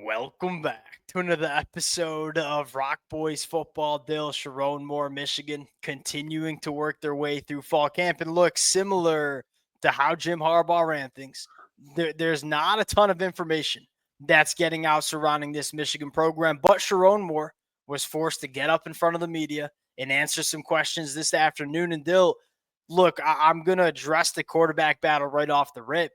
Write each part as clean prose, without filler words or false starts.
Welcome back to another episode of Rock Boys Football. Dill, Sherrone Moore, Michigan, continuing to work their way through fall camp. And look, similar to how Jim Harbaugh ran things, there's not a ton of information that's getting out surrounding this Michigan program. But Sherrone Moore was forced to get up in front of the media and answer some questions this afternoon. And Dill, look, I'm going to address the quarterback battle right off the rip.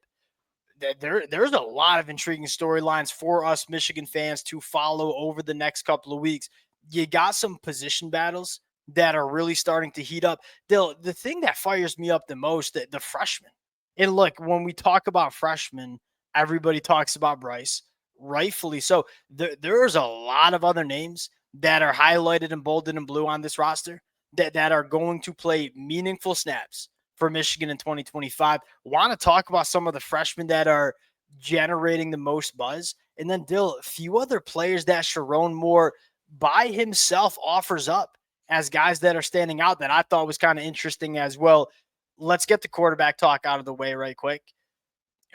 There's a lot of intriguing storylines for us Michigan fans to follow over the next couple of weeks. You got some position battles that are really starting to heat up. The thing that fires me up the most, the freshmen. And look, when we talk about freshmen, everybody talks about Bryce, rightfully so. There's a lot of other names that are highlighted and bolded in blue on this roster that are going to play meaningful snaps for Michigan in 2025. Want to talk about some of the freshmen that are generating the most buzz. And then Dill, a few other players that Sherrone Moore by himself offers up as guys that are standing out that I thought was kind of interesting as well. Let's get the quarterback talk out of the way right quick.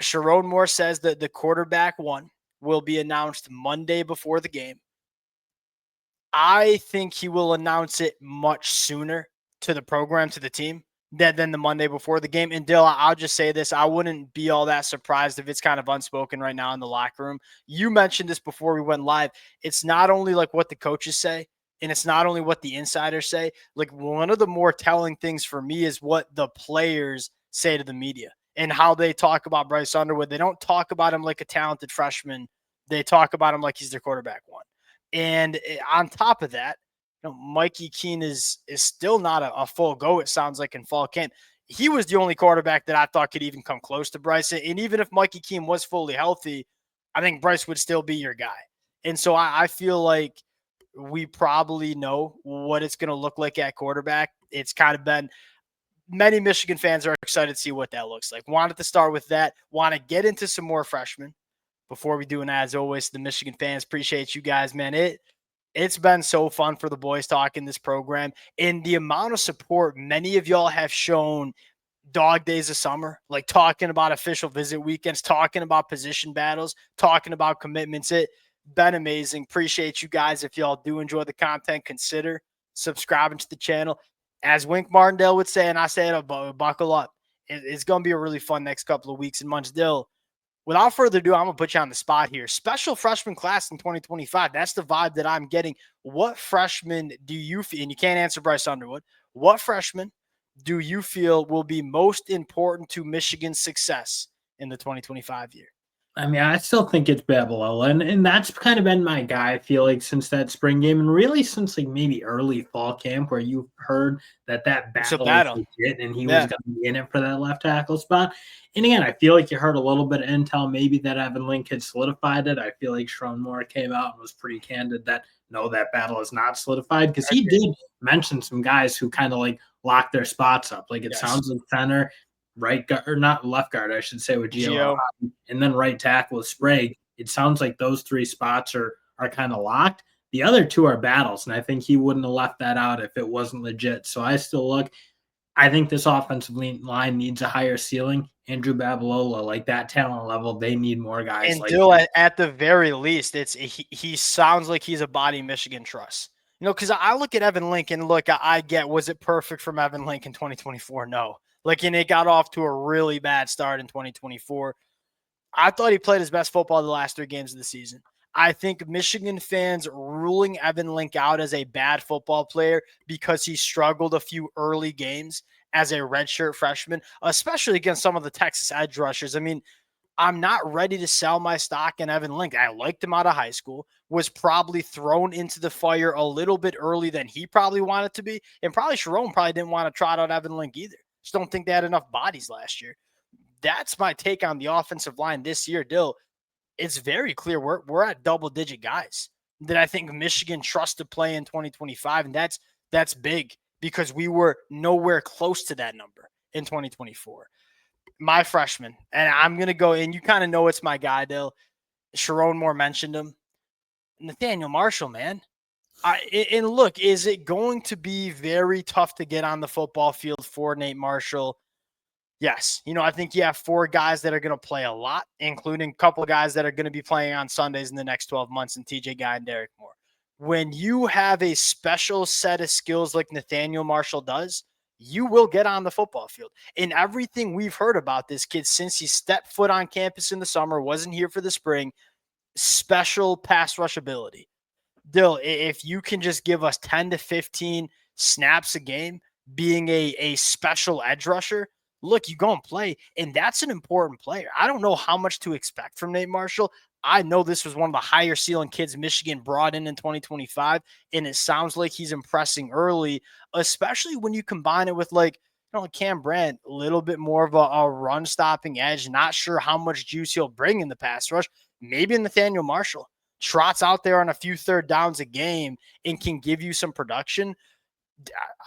Sherrone Moore says that the quarterback one will be announced Monday before the game. I think he will announce it much sooner to the program, to the team, than the Monday before the game. And Dill, I'll just say this. I wouldn't be all that surprised if it's kind of unspoken right now in the locker room. You mentioned this before we went live. It's not only like what the coaches say, and it's not only what the insiders say. Like one of the more telling things for me is what the players say to the media and how they talk about Bryce Underwood. They don't talk about him like a talented freshman. They talk about him like he's their quarterback one. And on top of that, Mikey Keene is still not a full go, it sounds like, in fall camp. He was the only quarterback that I thought could even come close to Bryce. And even if Mikey Keene was fully healthy, I think Bryce would still be your guy. And so I feel like we probably know what it's going to look like at quarterback. It's kind of been many Michigan fans are excited to see what that looks like. Wanted to start with that. Want to get into some more freshmen before we do. And as always, the Michigan fans, appreciate you guys, man. It's been so fun for the boys talking this program and the amount of support many of y'all have shown dog days of summer, like talking about official visit weekends, talking about position battles, talking about commitments. It been amazing. Appreciate you guys. If y'all do enjoy the content, consider subscribing to the channel. As Wink Martindale would say, and I say it, buckle up. It's going to be a really fun next couple of weeks in Munchdill. Without further ado, I'm going to put you on the spot here. Special freshman class in 2025. That's the vibe that I'm getting. What freshman do you feel, and you can't answer Bryce Underwood, what freshman do you feel will be most important to Michigan's success in the 2025 year? I mean, I still think it's Babalola, and that's kind of been my guy, I feel like, since that spring game, and really since, like, maybe early fall camp where you heard that It's a battle was battle. legit and he Yeah. was going to be in it for that left tackle spot. And again, I feel like you heard a little bit of intel, maybe that Evan Link had solidified it. I feel like Sherrone Moore came out and was pretty candid that, no, that battle is not solidified, because he did mention some guys who kind of, like, locked their spots up. Like, it sounds like center, right guard, or not left guard, I should say, with Gio. And then right tackle with Sprague. It sounds like those three spots are kind of locked. The other two are battles, and I think he wouldn't have left that out if it wasn't legit. So I still look. I think this offensive line needs a higher ceiling. Andrew Babalola, like that talent level, they need more guys. And like Dill, at the very least, he sounds like he's a body Michigan trust. Because I look at Evan Lincoln. Look, I get, was it perfect from Evan Lincoln 2024? No. Like, and it got off to a really bad start in 2024. I thought he played his best football the last 3 games of the season. I think Michigan fans ruling Evan Link out as a bad football player because he struggled a few early games as a redshirt freshman, especially against some of the Texas edge rushers. I mean, I'm not ready to sell my stock in Evan Link. I liked him out of high school, was probably thrown into the fire a little bit early than he probably wanted to be. And probably Sherrone probably didn't want to trot out Evan Link either. Just don't think they had enough bodies last year. That's my take on the offensive line this year, Dill. It's very clear we're at double-digit guys that I think Michigan trusts to play in 2025, and that's big because we were nowhere close to that number in 2024. My freshman, and I'm going to go, and you kind of know it's my guy, Dill. Sherrone Moore mentioned him. Nathaniel Marshall, man. And look, is it going to be very tough to get on the football field for Nate Marshall? Yes. I think you have 4 guys that are going to play a lot, including a couple of guys that are going to be playing on Sundays in the next 12 months, and TJ Guy and Derek Moore. When you have a special set of skills like Nathaniel Marshall does, you will get on the football field. And everything we've heard about this kid since he stepped foot on campus in the summer, wasn't here for the spring, special pass rush ability. Dill, if you can just give us 10 to 15 snaps a game being a special edge rusher, look, you go and play, and that's an important player. I don't know how much to expect from Nate Marshall. I know this was one of the higher ceiling kids Michigan brought in 2025, and it sounds like he's impressing early, especially when you combine it with Cam Brandt, a little bit more of a run stopping edge. Not sure how much juice he'll bring in the pass rush. Maybe Nathaniel Marshall trots out there on a few third downs a game and can give you some production.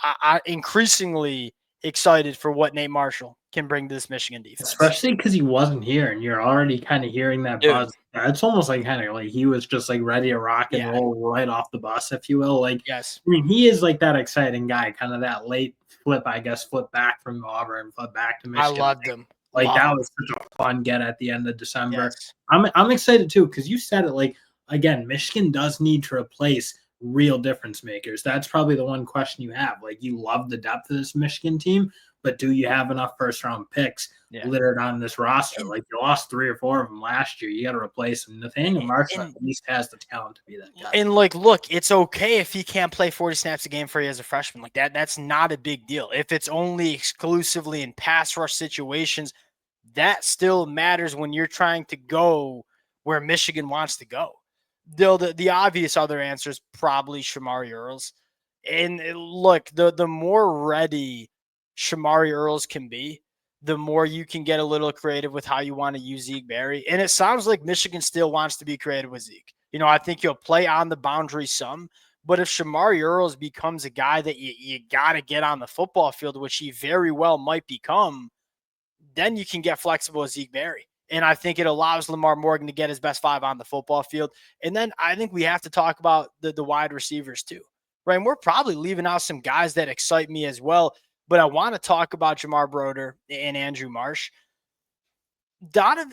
I increasingly excited for what Nate Marshall can bring to this Michigan defense. Especially because he wasn't here and you're already kind of hearing that buzz. It's almost like kind of like he was just like ready to rock and roll right off the bus, if you will. Like, yes. I mean, he is like that exciting guy, kind of that late flip back from Auburn, flip back to Michigan. I loved him. Like that was such a fun get at the end of December. Yes. I'm excited too because you said it. Like again, Michigan does need to replace real difference makers. That's probably the one question you have. Like you love the depth of this Michigan team, but do you have enough first round picks littered on this roster? Like you lost 3 or 4 of them last year. You got to replace them. Nathaniel Marshall at least has the talent to be that guy. And look, it's okay if he can't play 40 snaps a game for you as a freshman. Like that's not a big deal. If it's only exclusively in pass rush situations, that still matters when you're trying to go where Michigan wants to go. The obvious other answer is probably Shamari Earls. And look, the more ready Shamari Earls can be, the more you can get a little creative with how you want to use Zeke Berry. And it sounds like Michigan still wants to be creative with Zeke. I think he'll play on the boundary some, but if Shamari Earls becomes a guy that you got to get on the football field, which he very well might become, then you can get flexible with Zeke Berry. And I think it allows Lamar Morgan to get his best 5 on the football field. And then I think we have to talk about the wide receivers too, right? And we're probably leaving out some guys that excite me as well, but I want to talk about Jamar Broder and Andrew Marsh. Jamar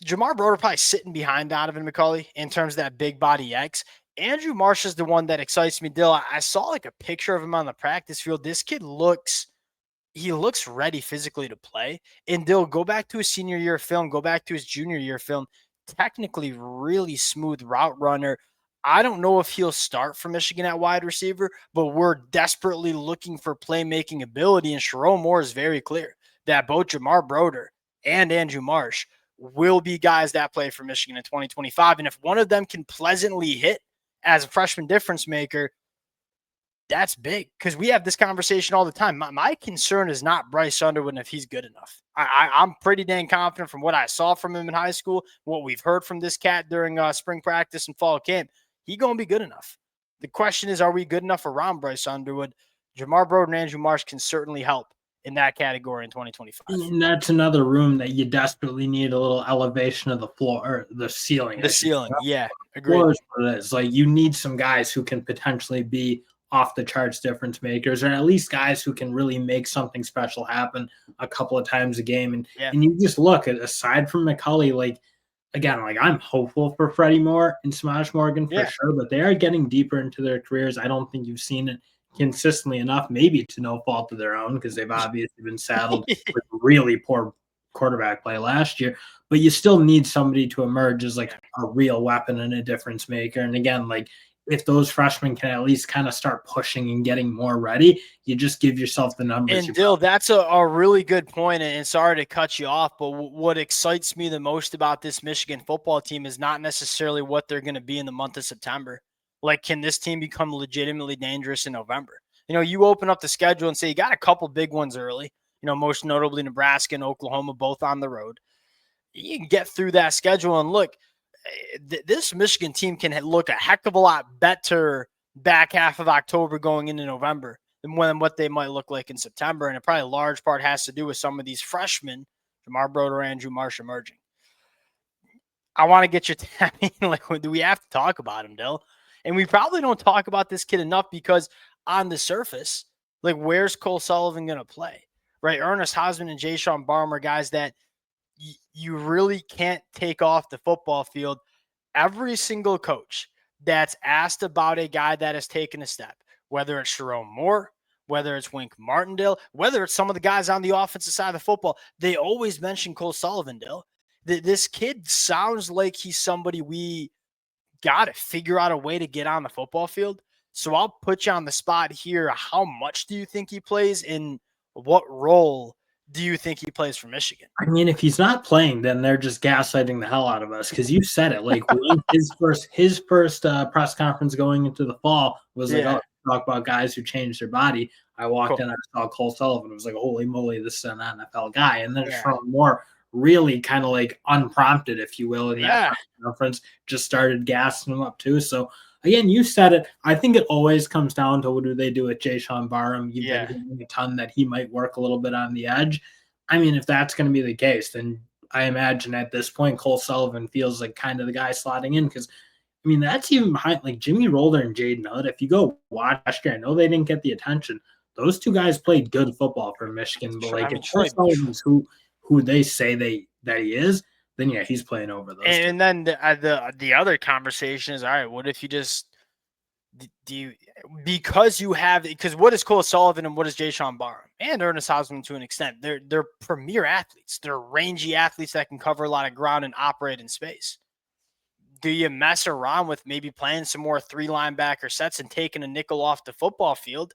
Broder probably sitting behind Donovan McCulley in terms of that big body X. Andrew Marsh is the one that excites me, Dill. I saw like a picture of him on the practice field. This kid looks ready physically to play. And Dill, go back to his senior year film, go back to his junior year film, technically really smooth route runner. I don't know if he'll start for Michigan at wide receiver, but we're desperately looking for playmaking ability. And Sherrone Moore is very clear that both Jamar Broder and Andrew Marsh will be guys that play for Michigan in 2025. And if one of them can pleasantly hit as a freshman difference maker, that's big because we have this conversation all the time. My concern is not Bryce Underwood and if he's good enough. I'm pretty dang confident from what I saw from him in high school, what we've heard from this cat during spring practice and fall camp. He's going to be good enough. The question is, are we good enough around Bryce Underwood? Jamar Broder and Andrew Marsh can certainly help in that category in 2025. And that's another room that you desperately need a little elevation of the floor or the ceiling. The ceiling, yeah, agreed. Floor is what it is. Like you need some guys who can potentially be off the charts difference makers, or at least guys who can really make something special happen a couple of times a game. And you just look at, aside from McCulley, like again, like I'm hopeful for Freddie Moore and Smash Morgan for sure, but they are getting deeper into their careers. I don't think you've seen it consistently enough, maybe to no fault of their own, because they've obviously been saddled with really poor quarterback play last year, but you still need somebody to emerge as like a real weapon and a difference maker. And again, like if those freshmen can at least kind of start pushing and getting more ready, you just give yourself the numbers. And Dill, that's a really good point, and sorry to cut you off, but what excites me the most about this Michigan football team is not necessarily what they're going to be in the month of September. Like, can this team become legitimately dangerous in November? You open up the schedule and say you got a couple big ones early, most notably Nebraska and Oklahoma, both on the road. You can get through that schedule and look, this Michigan team can look a heck of a lot better back half of October going into November than what they might look like in September. And it probably a large part has to do with some of these freshmen, Jamar Broder, Andrew Marsh, emerging. I want to get your do we have to talk about him, Dill? And we probably don't talk about this kid enough because on the surface, like, where's Cole Sullivan going to play? right? Ernest Hausman and Jayshon Barham are guys that you really can't take off the football field. Every single coach that's asked about a guy that has taken a step, whether it's Sherrone Moore, whether it's Wink Martindale, whether it's some of the guys on the offensive side of the football, they always mention Cole Sullivan, Dill. This kid sounds like he's somebody we got to figure out a way to get on the football field. So I'll put you on the spot here. How much do you think he plays? In what role do you think he plays for Michigan? I mean, if he's not playing, then they're just gaslighting the hell out of us, because you said it. Like his first press conference going into the fall was like, "Oh, talk about guys who changed their body." I walked in, I saw Cole Sullivan. It was like, "Holy moly, this is an NFL guy!" And then Sherrone Moore, really kind of like unprompted, if you will, in that press conference, just started gassing him up too. So again, you said it. I think it always comes down to what do they do with Jayshon Barham. You've been hearing a ton that he might work a little bit on the edge. I mean, if that's going to be the case, then I imagine at this point, Cole Sullivan feels like kind of the guy slotting in, because, I mean, that's even behind like Jimmy Rolder and Jaden Hood. If you go watch last year, I know they didn't get the attention. Those two guys played good football for Michigan, but like if Cole Sullivan's who they say that he is, then yeah, he's playing over those. And then the other conversation is, all right, what if you just because what is Cole Sullivan and what is Jayshon Barham and Ernest Hausman to an extent? They're premier athletes. They're rangy athletes that can cover a lot of ground and operate in space. Do you mess around with maybe playing some more 3 linebacker sets and taking a nickel off the football field?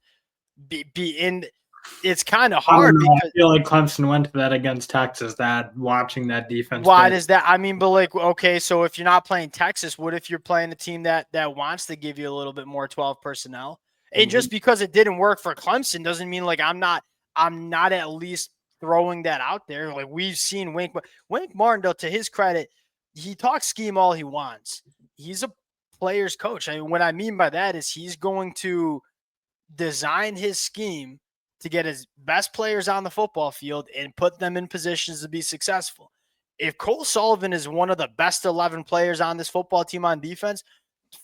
It's kind of hard. I feel like Clemson went to that against Texas, that watching that defense. Why does that? I mean, but like, okay, so if you're not playing Texas, what if you're playing a team that wants to give you a little bit more 12 personnel? And just because it didn't work for Clemson doesn't mean like I'm not at least throwing that out there. Like we've seen Wink Martindale, to his credit, he talks scheme all he wants. He's a player's coach. I mean, what I mean by that is he's going to design his scheme to get his best players on the football field and put them in positions to be successful. If Cole Sullivan is one of the best 11 players on this football team on defense,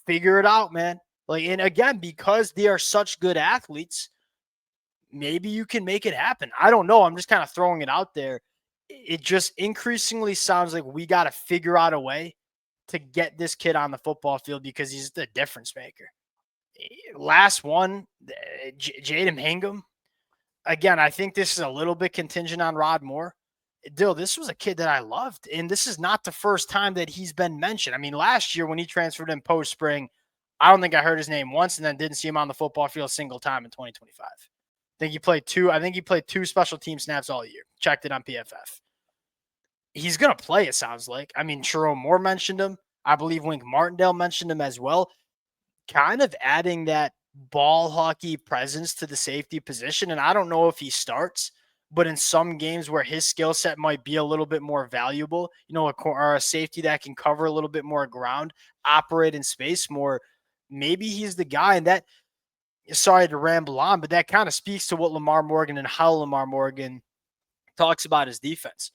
figure it out, man. Like, and again, because they are such good athletes, maybe you can make it happen. I don't know. I'm just kind of throwing it out there. It just increasingly sounds like we got to figure out a way to get this kid on the football field because he's the difference maker. Last one, Jaden Hingham. Again, I think this is a little bit contingent on Rod Moore. Dill, this was a kid that I loved, and this is not the first time that he's been mentioned. I mean, last year when he transferred in post-spring, I don't think I heard his name once and then didn't see him on the football field a single time in 2025. I think he played 2 special team snaps all year. Checked it on PFF. He's going to play, it sounds like. I mean, Sherrone Moore mentioned him. I believe Wink Martindale mentioned him as well. Kind of adding that ball hockey presence to the safety position. And I don't know if he starts, but in some games where his skill set might be a little bit more valuable, you know, or a safety that can cover a little bit more ground, operate in space more, maybe he's the guy. And that, sorry to ramble on, but that kind of speaks to what Lamar Morgan and how Lamar Morgan talks about his defense.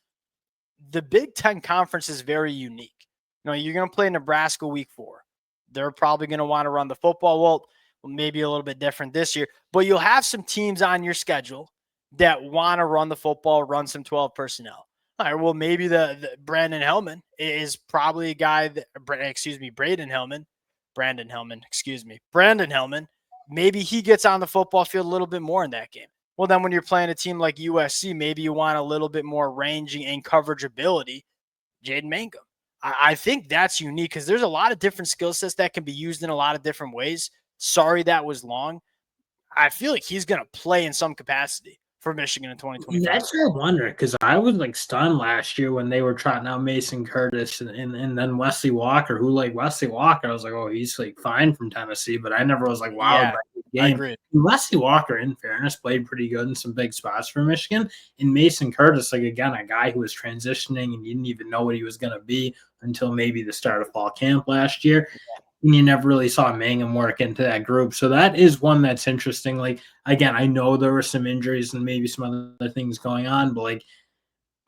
The Big Ten Conference is very unique. You know, you're going to play Nebraska week 4. They're probably going to want to run the football. Well, maybe a little bit different this year, but you'll have some teams on your schedule that want to run the football, run some 12 personnel. All right, well, maybe the Brandon Hellman is probably a guy that, Brandon Hellman. Maybe he gets on the football field a little bit more in that game. Well, then when you're playing a team like USC, maybe you want a little bit more ranging and coverage ability. Jaden Mangum. I think that's unique because there's a lot of different skill sets that can be used in a lot of different ways. Sorry that was long. I feel like he's going to play in some capacity for Michigan in 2025. That's what I wonder, because I was like stunned last year when they were trotting out Mason Curtis and then Wesley Walker, who like Wesley Walker, I was like, oh, he's like fine from Tennessee, but I never was like, wow. Yeah, I agree. Wesley Walker, in fairness, played pretty good in some big spots for Michigan. And Mason Curtis, like again, a guy who was transitioning and you didn't even know what he was going to be until maybe the start of fall camp last year. And you never really saw Mangum work into that group. So that is one that's interesting. Like, again, I know there were some injuries and maybe some other things going on, but like,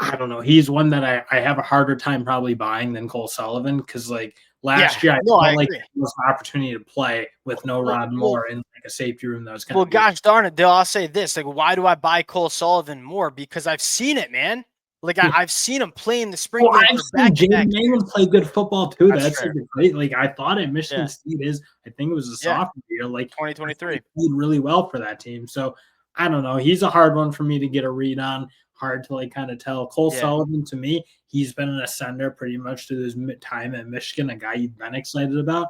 I don't know. He's one that I have a harder time probably buying than Cole Sullivan, because like last year I felt like it was an opportunity to play with no Rod Moore, and like a safety room that was going to Well, be. gosh darn it, Dale, I'll say this. Like, why do I buy Cole Sullivan more? Because I've seen it, man. Like, I've seen him play in the spring Well, game I've for seen back-to-back Jaden years. Mangham play good football too. That's That's fair. like a great. Like I thought at Michigan Yeah. State I think it was a Yeah. sophomore year. Like 2023. he played really well for that team. So I don't know. He's a hard one for me to get a read on. Hard to like kind of tell. Cole Yeah. Sullivan to me, he's been an ascender pretty much through his time at Michigan. A guy you've been excited about.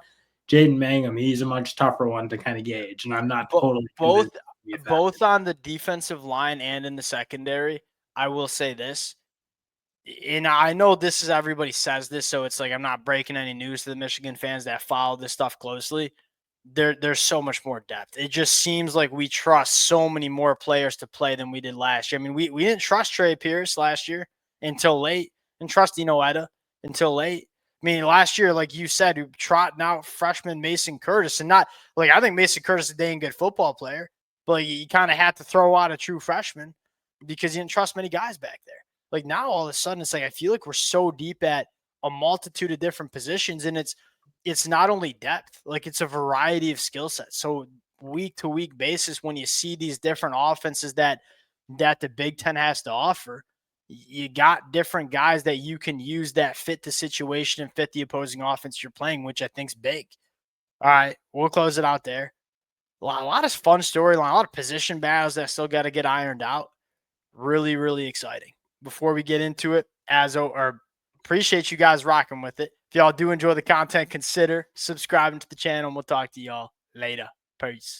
Jaden Mangham, he's a much tougher one to kind of gauge, and I'm not totally convinced both on the defensive line and in the secondary. I will say this. And I know this is everybody says this, so it's like I'm not breaking any news to the Michigan fans that follow this stuff closely. There's so much more depth. It just seems like we trust so many more players to play than we did last year. I mean, we didn't trust Trey Pierce last year until late, and trust Eda until late. I mean, last year, like you said, we trotting out freshman Mason Curtis, and not like I think Mason Curtis is a dang good football player, but like, you kind of had to throw out a true freshman because you didn't trust many guys back there. Like now, all of a sudden, it's like I feel like we're so deep at a multitude of different positions, and it's not only depth, like it's a variety of skill sets. So week to week basis, when you see these different offenses that the Big Ten has to offer, you got different guys that you can use that fit the situation and fit the opposing offense you're playing, which I think's big. All right, we'll close it out there. A lot of fun storyline, a lot of position battles that still got to get ironed out. Really, really exciting. Before we get into it, appreciate you guys rocking with it. If y'all do enjoy the content, consider subscribing to the channel, and we'll talk to y'all later. Peace.